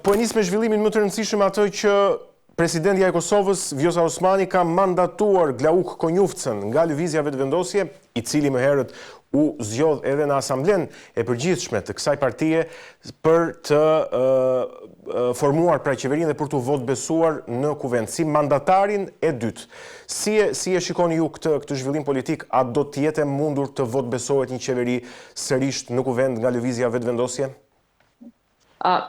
Po e nis me zhvillimin më të rëndësishëm atë që presidentja e Kosovës, Vjosa Osmani, ka mandatuar Glauk Konjufcën nga Lëvizja Vetëvendosje, i cili më herët u zgjodh edhe në asamblen e përgjithshme të kësaj partie për të formuar pra qeverinë dhe për të votë besuar në kuvend, si mandatarin e dytë. Si e shikoni ju këtë zhvillim politik, a do të jetë e mundur të votë besohet një qeveri sërish në kuvend nga Lëvizja Vetëvendosje?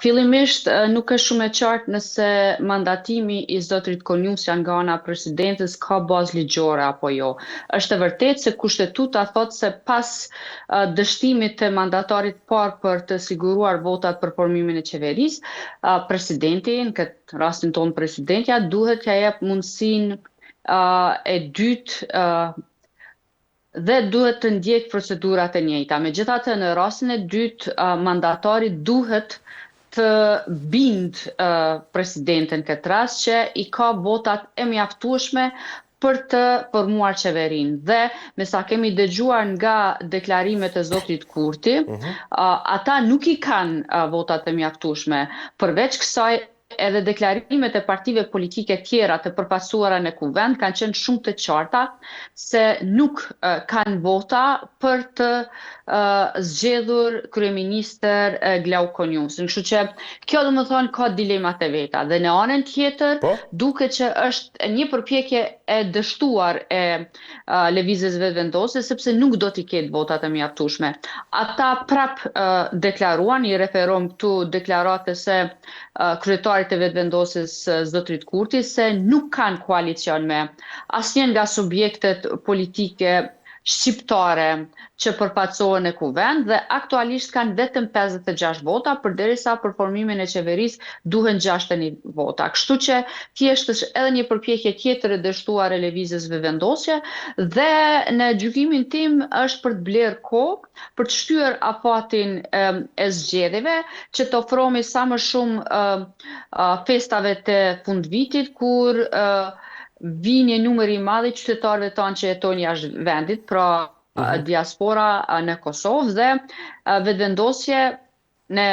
Fillimisht nuk është shumë e qartë nëse mandatimi i zotërit Konjufsjan nga ana presidentes ka bazë ligjore apo jo. Është e vërtetë se kushtetuta thotë se pas dështimit të mandatarit parë për të siguruar votat për formimin e qeverisë, presidenti, në këtë rastin tonë presidentja, duhet t'ia jep mundësinë e dytë dhe duhet të ndjek procedurat e njëjta. Megjithatë, në rastin e dytë, mandatari duhet të bind presidenten këtë rast që i ka votat e mjaftueshme për të formuar qeverinë. Dhe me sa kemi dëgjuar nga deklarimet e zotit Kurti, ata nuk i kanë votat e mjaftueshme. Përveç kësaj, edhe deklarimet e partive politike tjera të përfaqësuara në kuvend kanë qenë shumë të qarta se nuk kanë vota për të zgjedhur kryeministër Glauk Konjufcën. Kështu që kjo do të thonë ka dilemat e veta. Dhe në anën tjetër, duket që është një përpjekje e dështuar e Lëvizjes Vetëvendosje, sepse nuk do t'i ketë votat e mjaftueshme. Ata prap deklaruan, i referojmë këtu deklaratës së kryetarit të Vetëvendosjes zotërit Kurti, se nuk kanë koalicion me asnjë nga subjektet politike shqiptare që përfaqësohen në kuvend dhe aktualisht kanë vetëm 56 vota, përderisa për formimin e qeverisë duhen 61 vota. Kështu që thjesht është edhe një përpjekje tjetër e dështuar e Lëvizjes Vetëvendosje dhe në gjykimin tim është për të blerë kohë për të shtyr afatin e zgjedhjeve që të ofrohemi sa më shumë festave të fundvitit kur vjen një numër i madh i qytetarëve tanë që jetojnë jashtë vendit, pra diaspora në Kosovë dhe Vetëvendosje në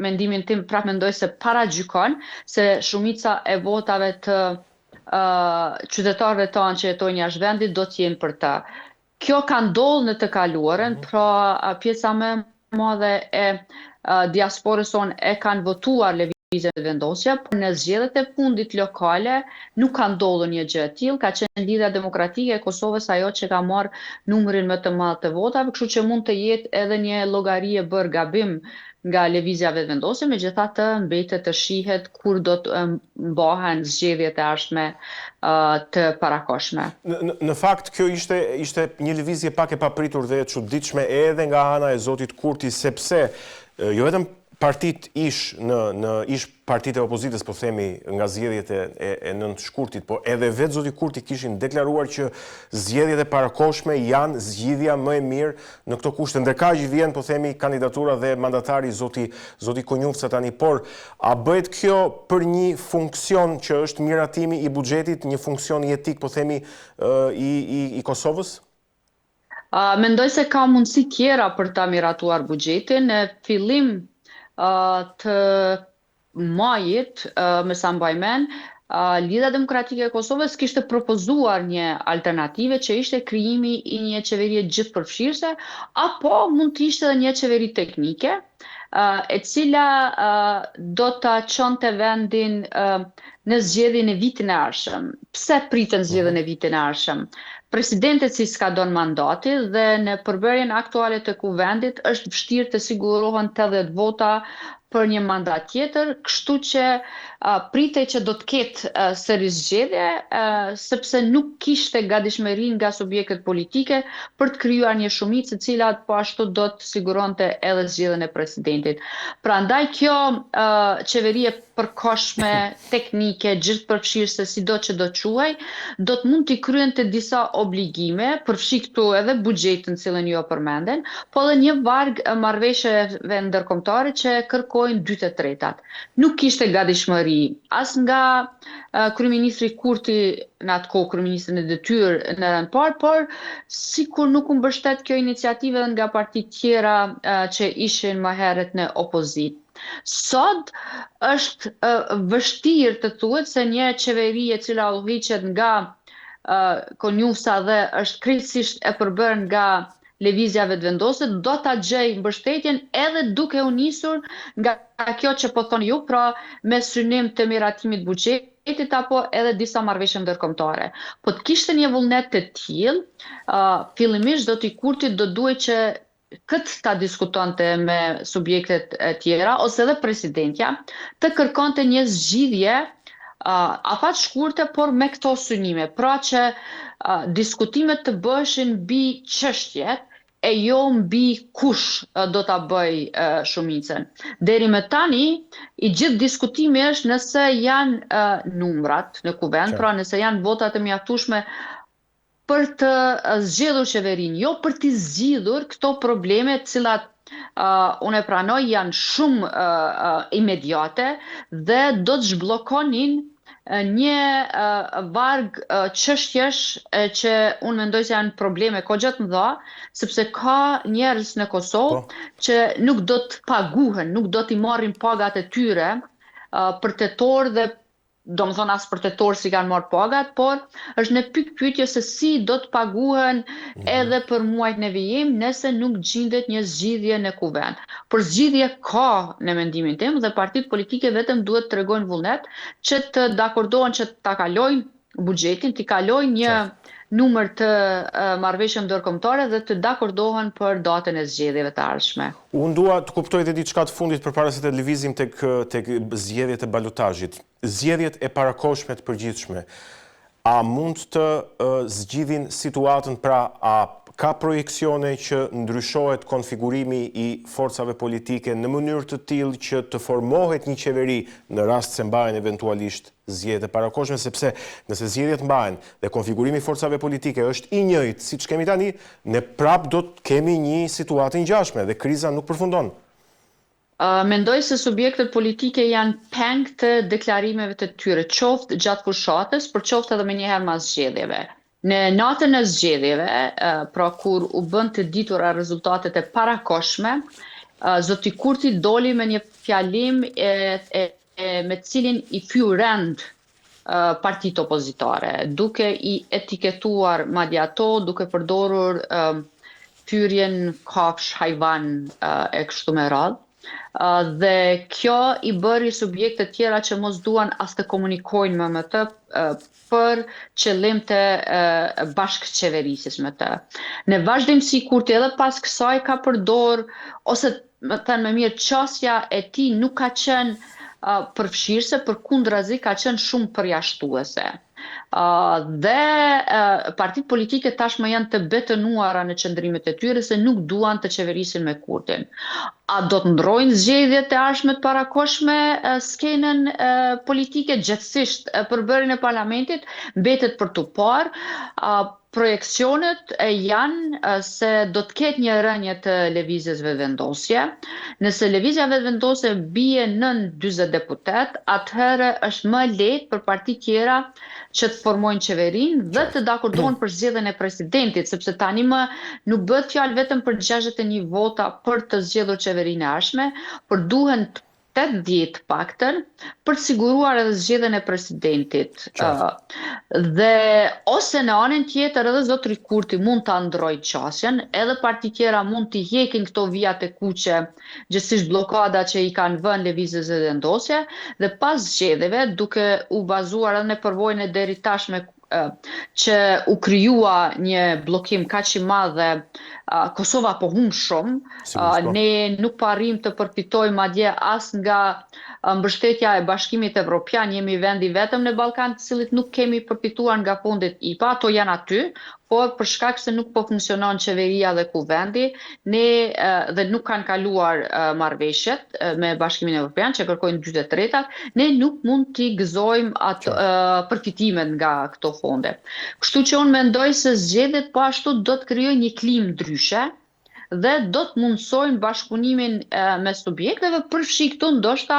mendimin tim prapë mendoj se paragjykon se shumica e votave të qytetarëve tanë që jetojnë jashtë vendit do të jenë për të. Kjo ka ndodhur në të kaluarën, pra pjesa më e madhe e diasporës tonë e kanë votuar Lëvizjen Vetëvendosje, por në zgjedhjet e fundit lokale nuk ka ndodhur një gjë e tillë, ka qenë Lidhja Demokratike e Kosovës ajo që ka marrë numrin më të madh të votave, kështu që mund të jetë edhe një llogari e bërë gabim nga Lëvizja Vetëvendosje, megjithatë mbetet të shihet kur do të mbahen zgjedhjet e ardhshme të parakohshme. Në fakt, kjo ishte një lëvizje pak e papritur dhe e çuditshme edhe nga ana e zotit Kurti, sepse jo vetëm partit ish partit e opozitës, po themi, nga zgjedhjet e 9 shkurtit, po edhe vetë zoti Kurti kishin deklaruar që zgjedhjet e parakohshme janë zgjidhja më e mirë në këto kushte. Ndërkaq vjen, po themi, kandidatura dhe mandatari zoti Konjufca tani, por a bëhet kjo për një funksion që është miratimi i buxhetit, një funksion jetik, po themi, i Kosovës? Mendoj se ka mundësi tjera për ta miratuar buxhetin. Në fillim të majit, me sa mbaj mend, Lidhja Demokratike e Kosovës kishte propozuar një alternative që ishte krijimi i një qeverie gjithëpërfshirëse, apo mund të ishte edhe një qeveri teknike, e cila do ta çonte vendin në zgjedhjen e vitit të ardhshëm. Pse pritën zgjedhjen e vitit të ardhshëm? Presidentët si s'ka don mandati dhe në përbërjen aktuale të kuvendit është vështirë të sigurohen 80 vota për një mandat tjetër, kështu që pritej që do të ketë sërish zgjedhje, sepse nuk kishte gatishmëri nga subjektet politike për të krijuar një shumicë e cila po ashtu do të siguronte edhe zgjedhjen e presidentit. Prandaj kjo qeveri e përkohshme, teknike, gjithëpërfshirëse, sido që do quhej, do të mund t'i kryente disa obligime, përfshi këtu edhe buxhetin cilën jo përmenden, po edhe një varg marrëveshjeve ndërkombëtare që kërkojnë 2/3. Nuk kishte gatishmëri as nga kryeministri Kurti në atë kohë, kryeministri në detyrë në rënd parë, por sikur nuk u mbështet kjo iniciativë nga partitë tjera që ishin më herët në opozitë. Sot është vështirë të thuhet se një qeveri e cila udhëhiqet nga konjusa dhe është krejtësisht e përbërë nga lëvizja vetëvendose, do ta gjej mbështetjen edhe duke u nisur nga kjo që po thoni ju, pra me synim të miratimit buxhetit apo edhe disa marrëveshje ndërkombëtare. Po të kishte një vullnet të tillë, fillimisht do t'i Kurtit do duhet që këtë ta diskutonte me subjektet e tjera ose edhe presidentja të kërkonte një zgjidhje afat shkurte, por me këto synime, pra që diskutimet të bëheshin mbi çështjet e jo mbi kush do ta bëj shumicën. Deri më tani, i gjithë diskutimi është nëse janë numrat në kuvend, pra nëse janë votat e mjaftueshme për të zgjedhur qeverinë, jo për të zgjidhur këto probleme të cilat unë e pranoj janë shumë imediate dhe do të zhbllokonin një varg çështjesh që unë mendoj se janë probleme kogja të mëdha, sepse ka njerëz në Kosovë që nuk do të paguhen, nuk do t'i marrin pagat e tyre për tetor dhe do më thonë asë për tetor si kanë marrë pagat, por është në pyetje se si do të paguhen edhe për muajt në vijim nëse nuk gjendet një zgjidhje në kuvend. Por zgjidhje ka në mendimin tim dhe partitë politike vetëm duhet të tregojnë vullnet që të dakordohen që ta kalojnë buxhetin, të kalojnë një numër të marrëveshjeve ndërkombëtare dhe të dakordohen për datën e zgjedhjeve të ardhshme. Unë dua të kuptoj edhe diçka të fundit përpara se të lëvizim tek zgjedhjet e balotazhit. Zgjedhjet e parakohshme të përgjithshme, a mund të zgjidhin situatën, pra a ka projeksione që ndryshohet konfigurimi i forcave politike në mënyrë të tillë që të formohet një qeveri në rast se mbahen eventualisht zgjedhjet e parakohshme, sepse nëse zgjedhjet mbahen dhe konfigurimi i forcave politike është i njëjtë siç kemi tani, ne prap do të kemi një situatë ngjashme dhe kriza nuk përfundon. Mendoj se subjektet politike janë peng të deklarimeve të tyre, qoftë gjatë fushatës, por qoftë edhe menjëherë pas zgjedhjeve. Në natën e zgjedhjeve, pra kur u bën të ditura rezultatet e parakohshme, zoti Kurti doli me një fjalim me cilin i fyu rend partitë opozitare, duke i etiketuar madje ato, duke përdorur fyrjen kafsh hajvan e kështu me radhë. Dhe kjo i bëri subjekte tjera që mos duan as të komunikojnë me të për qëllim të bashkëqeverisjes me të. Në vazhdimsi Kurti edhe pas kësaj ka përdor, ose më thënë më mirë, qasja e tij nuk ka qenë përfshirëse, përkundrazi ka qenë shumë përjashtuese. Dhe partitë politike tashmë janë të betënuara në qëndrimet e tyre se nuk duan të qeverisin me Kurtin. A do të ndrojnë zgjedhjet e ardhshme të parakohshme skenën politike, gjithsesi përbërjen e parlamentit, mbetet për tu parë. Projekcionet janë se do të ketë një rënje të lëvizjes vetëvendosje. Nëse lëvizja vetëvendosje bie nën 40 deputet, atëherë është më lehtë për parti tjera që të formojnë qeverinë dhe të dakordohen për zgjedhjen e presidentit, sepse tani më nuk bëhet fjalë vetëm për 61 vota për të zgjedhur qeverinë e ardhshme, por duhen 80 paktën për të siguruar edhe zgjedhjen e presidentit. Dhe ose në anën tjetër edhe zotri Kurti mund ta ndrojë qasjen, edhe parti tjera mund të hekin këto vijat e kuqe, gjithsesi bllokada që i kanë vënë lëvizjes vetëvendosje, dhe pas zgjedhjeve, duke u bazuar edhe në përvojën e deri tashme që u krijua një bllokim kaq i madh dhe Kosova po humb shumë, ne nuk po arrim të përfitojmë madje as nga mbështetja e Bashkimit Evropian, jemi vendi vetëm në Ballkan të cilit nuk kemi përfituar nga fondet IPA, ato janë aty, por për shkak se nuk po funksionon qeveria dhe kuvendi, dhe nuk kanë kaluar marrëveshjet me Bashkimin Evropian që kërkojnë 2/3, ne nuk mund t'i gëzojmë atë përfitimet nga këto fonde. Kështu që unë mendoj se zgjedhjet po ashtu do të krijojnë një klimë ndryshe dhe do të mundsojnë bashkëpunimin me subjekteve, përfshi këtu ndoshta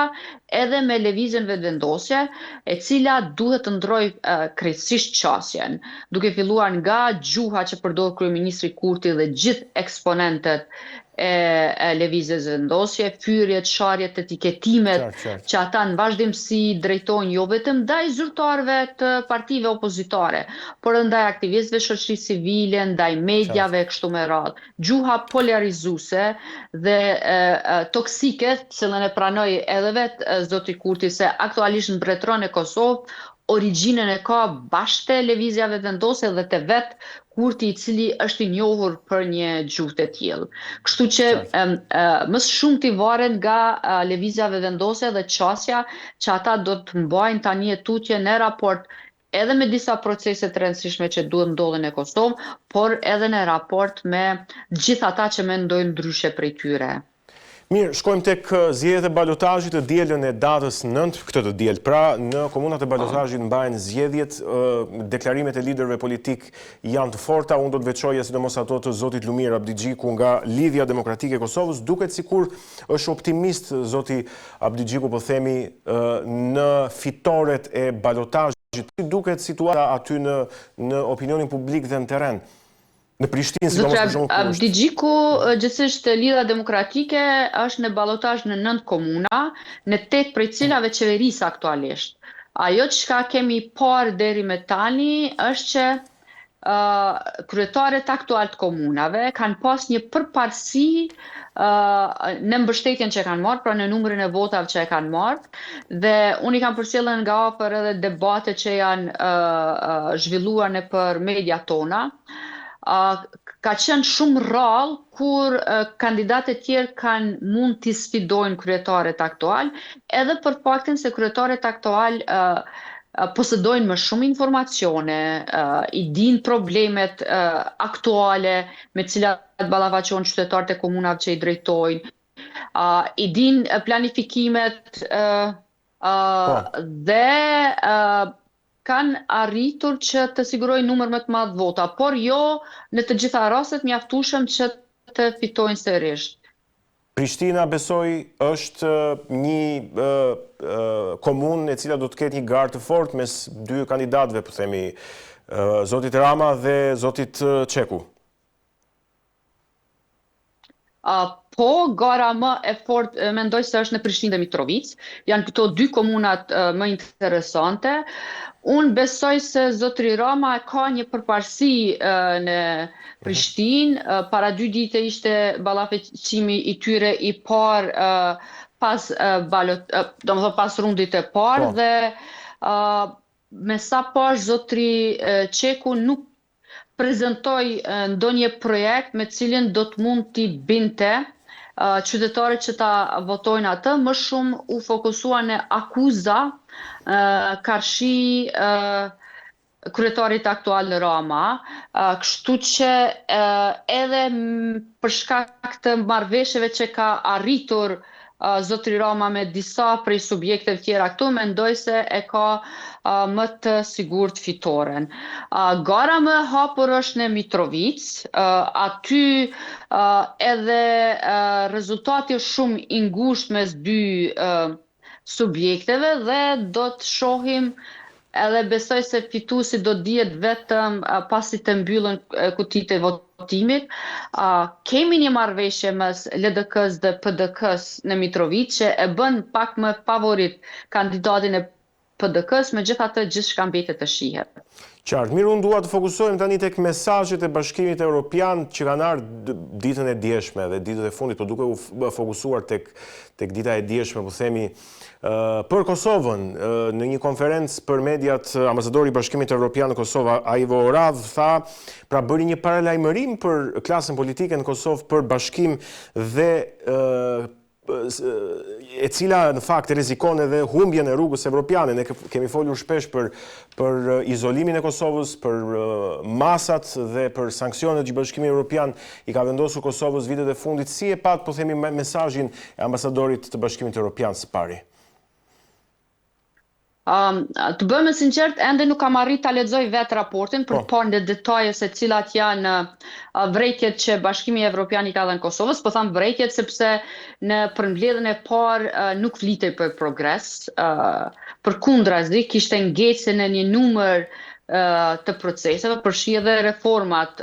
edhe me lëvizjen vetëvendosje, e cila duhet të ndrojë krejtësisht qasjen, duke filluar nga gjuha që përdor kryeministri Kurti dhe gjithë eksponentët e lëvizjes vendosje, fyrjet, sharjet, etiketimet, Qartë. që ata në vazhdimsi drejtojnë jo vetëm ndaj zyrtarëve të partive opozitare, por ndaj aktivistëve shoqërisë civile, ndaj mediave, kështu me radhë. Gjuha polarizuese dhe toksike, cilën e pranoj edhe vetë zoti Kurti, se aktualisht në mbretëron e Kosovë, origjinën e ka bashkë lëvizjave vendose dhe të vetë Kurti, i cili është i njohur për një gjuhë të tillë. Kështu që më shumë t'i varet nga lëvizjave vendose dhe qasja që ata do të mbajnë tani e tutje në raport edhe me disa procese të rëndësishme që duhet ndodhen në Kosovë, por edhe në raport me gjithë ata që mendojnë ndryshe prej tyre. Mirë, shkojmë tek zgjedhjet e balotazhit të dielën e datës 9 këtë të diel. Pra, në komunat e balotazhit mbahen zgjedhjet, deklarimet e liderëve politik janë të forta. Unë do të veçoja sidomos ato të zotit Lumir Abdigjiku nga Lidhja Demokratike e Kosovës. Duket sikur është optimist zoti Abdigjiku, po themi, në fitoret e balotazhit. Si duket situata aty në opinionin publik dhe në terren? Në Prishtinë, sidomos për shembull. Abdigjiku, gjithsesi Lidhja Demokratike është në ballotazh në 9 komuna, në 8 prej cilave qeverisë aktualisht. Ajo çka kemi parë deri më tani është që kryetarët aktual të komunave kanë pas një përparësi në mbështetjen që kanë marrë, pra në numrin e votave që e kanë marrë, dhe unë i kam përcjellën nga afër edhe debatet që janë zhvilluar nëpër mediat tona. Ka qenë shumë rrallë kur kandidatët tjerë kanë mund t'i sfidojnë kryetarët aktual, edhe për faktin se kryetarët aktual posedojnë më shumë informacione, i dinë problemet aktuale me cilat ballafaqohen qytetarët e komunave që i drejtojnë, i dinë planifikimet dhe kanë arritur që të sigurojnë numër më të madh vota, por jo në të gjitha rastet mjaftueshëm që të fitojnë sërish. Prishtina, besoj, është një komunë e cila do të ketë një garë të fortë mes dy kandidatëve, po themi, zotit Rama dhe zotit Çeku. Po, gara më e fortë mendoj se është në Prishtinë dhe Mitrovic. Janë këto dy komunat më interesante. Unë besoj se zotri Rama ka një përparësi në Prishtinë. Para 2 ditë ishte ballafaqimi i tyre i parë pas rundit e parë, dhe me sa pash zotri Çeku nuk prezentoi ndonjë projekt me cilin do të mund t'i binte qytetarët që ta votojnë atë. Më shumë u fokusua në akuza karshi kryetarit aktual Rama, kështu që edhe për shkak të marrëveshjeve që ka arritur zotri Rama me disa prej subjekteve tjera këtu, mendoj se e ka më të sigurt fitoren. Gara më e hapur është në Mitrovic, aty edhe rezultati është shumë i ngushtë mes dy subjekteve dhe do të shohim, edhe besoj se fituesi do dihet vetëm pasi të mbyllen kutitë e votimit. Kemi një marrëveshje mes LDK-s dhe PDK-s në Mitrovic që e bën pak më favorit kandidatin e PDK-s, megjithatë gjithçka mbetet të shihet. Qartë. Mirë, unë dua të fokusojmë tani tek mesazhet e Bashkimit Evropian që kanë ardhur ditën e djeshme dhe ditët e fundit, po duke u fokusuar tek dita e djeshme, po themi, për Kosovën. Në një konferencë për mediat, ambasadori i Bashkimit Evropian në Kosovë, Ivo Orav, tha, pra bëri një paralajmërim për klasën politike në Kosovë për bashkim dhe e cila në fakt rrezikon edhe humbjen e rrugës evropiane. Ne kemi folur shpesh për izolimin e Kosovës, për masat dhe për sanksionet që Bashkimi Evropian i ka vendosur Kosovës vitet e fundit. Si e pat, po themi, mesazhin e ambasadorit të Bashkimit Evropian së pari? Të bëjmë sinqert, ende nuk kam arrit ta lexoj vetë raportin për parë në detaje se cilat janë vrejtjet që Bashkimi Evropian i ka dhënë Kosovës. Po tham vrejtjet sepse në përmbledhjen e parë nuk flitej për progres. Përkundrazi, kishte ngecën në një numër të proceseve, përfshi edhe reformat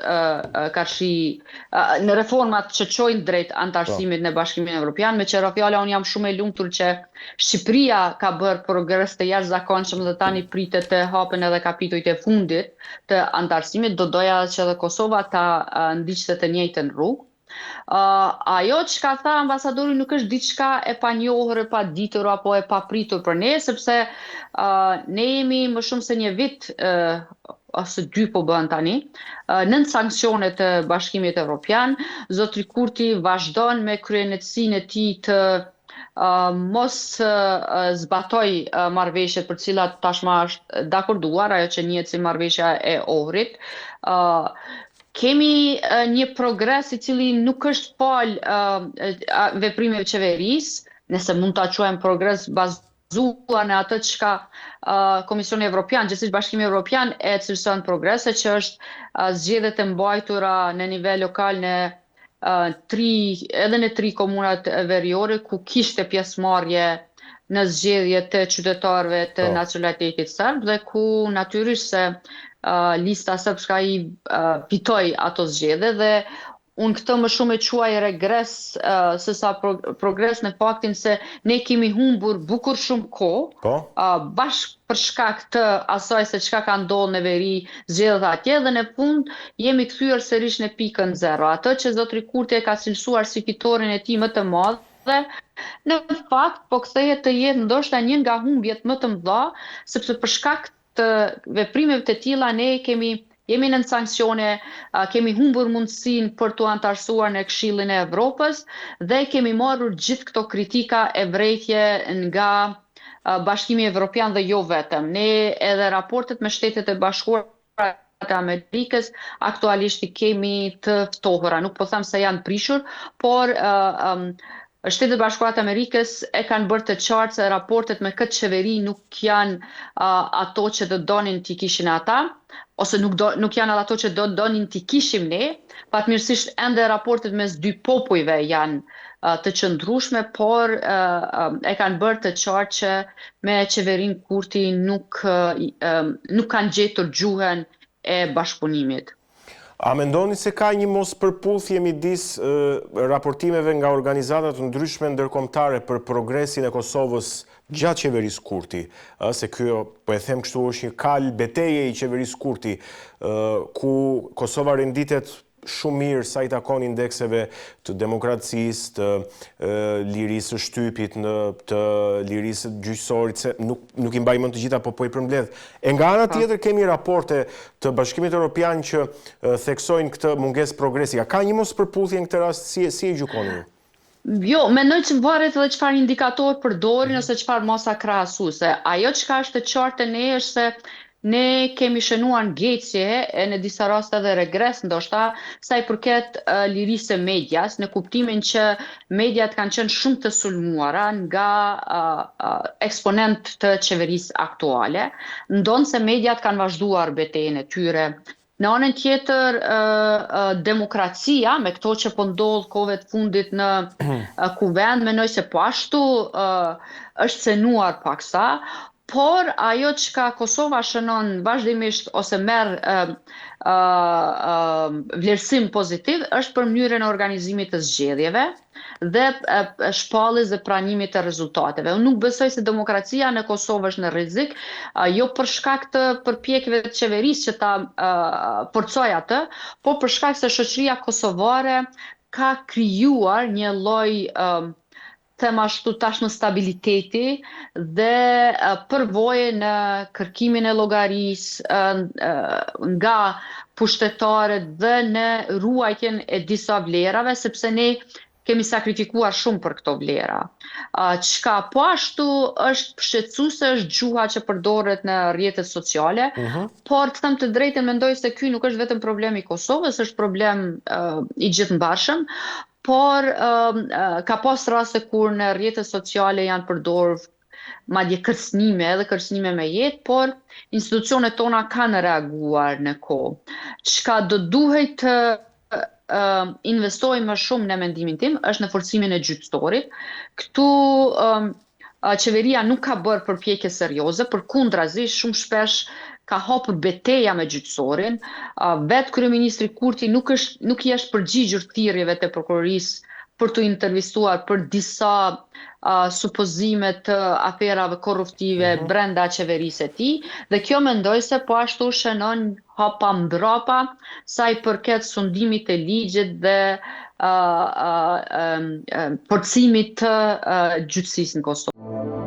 në reformat që çojnë drejt antarësimit në Bashkimin Evropian, me qenë fjala unë jam shumë e lumtur që Shqipëria ka bërë progres të jashtëzakonshëm dhe tani pritet të hapen edhe kapitujt e fundit të antarësimit, do doja që edhe Kosova ta ndiqte të njëjtën rrugë. Ajo që ka tha ambasadori nuk është diçka e panjohur, e paditur apo e papritur për ne, sepse ne jemi më shumë se një vit ose dy po bën tani, nën sanksionet të Bashkimit Evropian. Zotri Kurti vazhdon me kryenetësinë e tij të mos zbatoj marrëveshjet për cilat tashma është dakorduar, ajo që njihet si marrëveshja e Ohrit. Kemi një progres i cili nuk është fal veprimeve qeverisë, nëse mund ta quajmë progres bazuar në atë çka Komisioni Evropian, gjithsesi Bashkimi Evropian e cilëson progrese, që është zgjedhjet e mbajtura në nivel lokal në edhe në 3 komunat veriore ku kishte pjesëmarrje në zgjedhjet të qytetarëve të nacionalitetit serb dhe ku natyrisht se lista srpska i fitoi ato zgjedhje dhe unë këtë më shumë e quaj regres se sa progres në faktin se ne kemi humbur bukur shumë kohë, bashkë për shkak të asaj se çka ka ndodhur në veri zgjedhjet atje dhe në fund jemi kthyer sërish në pikën zero. Atë që zotri Kurti e ka cilësuar si fitoren e tij më të madh dhe në fakt po kthehet të jetë ndoshta një nga humbjet më të mëdha, sepse për shkak të veprimeve të tilla ne jemi në sanksione, kemi humbur mundësinë për të antarësuar në Këshillin e Evropës dhe kemi marrur gjithë këto kritika e vrejtje nga Bashkimi Evropian dhe jo vetëm. Ne edhe raportet me Shtetet e Bashkuara të Amerikës aktualisht i kemi të ftohura. Nuk po them se janë prishur, por Shtetet e Bashkuara të Amerikës e kanë bërë të qartë se raportet me këtë qeveri nuk janë ato që do donin t'i kishin ata, ose nuk janë ato që do donin t'i kishim ne. Fatmirësisht ende raportet mes dy popujve janë të qëndrueshme, por e kanë bërë të qartë që me qeverin Kurti nuk kanë gjetur gjuhën e bashkëpunimit. A mendoni se ka një mos përputhje midis raportimeve nga organizata të ndryshme ndërkombëtare për progresin e Kosovës gjatë qeverisë Kurti, se kjo, po e them kështu, është një kal beteje i qeverisë Kurti, ku Kosova renditet shumë mirë sa i takon indekseve të demokracisë, të lirisë së shtypit, të lirisë gjyqësorit, se nuk i mbaj mend të gjitha, po i përmbledh. E nga ana tjetër kemi raporte të Bashkimit Evropian që theksojnë këtë mungesë progresi. Ka një mos përputhje në këtë rast, si e gjykoni ju? Jo, mendoj që varet edhe çfarë indikator përdorin ose çfarë masa krahasuese. Ajo çka është e qartë ne është se ne kemi shënuar ngecje e në disa raste edhe regres ndoshta sa i përket lirisë së medias, në kuptimin që mediat kanë qenë shumë të sulmuara nga eksponent të qeverisë aktuale, ndonë se mediat kanë vazhduar betejën e tyre. Në anën tjetër, demokracia, me këto që po ndodh kohëve të fundit në kuvend, mendoj se po ashtu është cenuar paksa. Por ajo që ka Kosova shënon vazhdimisht ose merr vlerësim pozitiv është për mënyrën e organizimit të zgjedhjeve dhe shpalljes dhe pranimit të rezultateve. Unë nuk besoj se demokracia në Kosovë është në rrezik, jo për shkak të përpjekjeve të qeverisë që ta forcojë atë, por për shkak se shoqëria kosovare ka krijuar një lloj them ashtu tashmë stabiliteti dhe përvojë në kërkimin e llogarisë nga pushtetarët dhe në ruajtjen e disa vlerave, sepse ne kemi sakrifikuar shumë për këto vlera. Çka po ashtu është shqetësuese është gjuha që përdoret në rrjetet sociale, por të them të drejtën mendoj se ky nuk është vetëm problem i Kosovës, është problem i gjithëmbarshëm. Por ka pas raste kur në rrjetet sociale janë përdorur madje kërcënime, edhe kërcënime me jetë, por institucionet tona kanë reaguar në kohë. Çka do duhet të investojmë më shumë në mendimin tim është në forcimin e gjyqëtorit. Këtu qeveria nuk ka bërë përpjekje serioze, përkundrazi shumë shpesh ka hapur betejë me gjyqësorin. Vetë kryeministri Kurti nuk i është përgjigjur thirrjeve të prokurorisë për të intervistuar për disa supozime të aferave korruptive brenda qeverisë e tij, dhe kjo mendoj se po ashtu shënon hapa mbrapa sa i përket sundimit të ligjit dhe forcimit të gjyqësisë në Kosovë.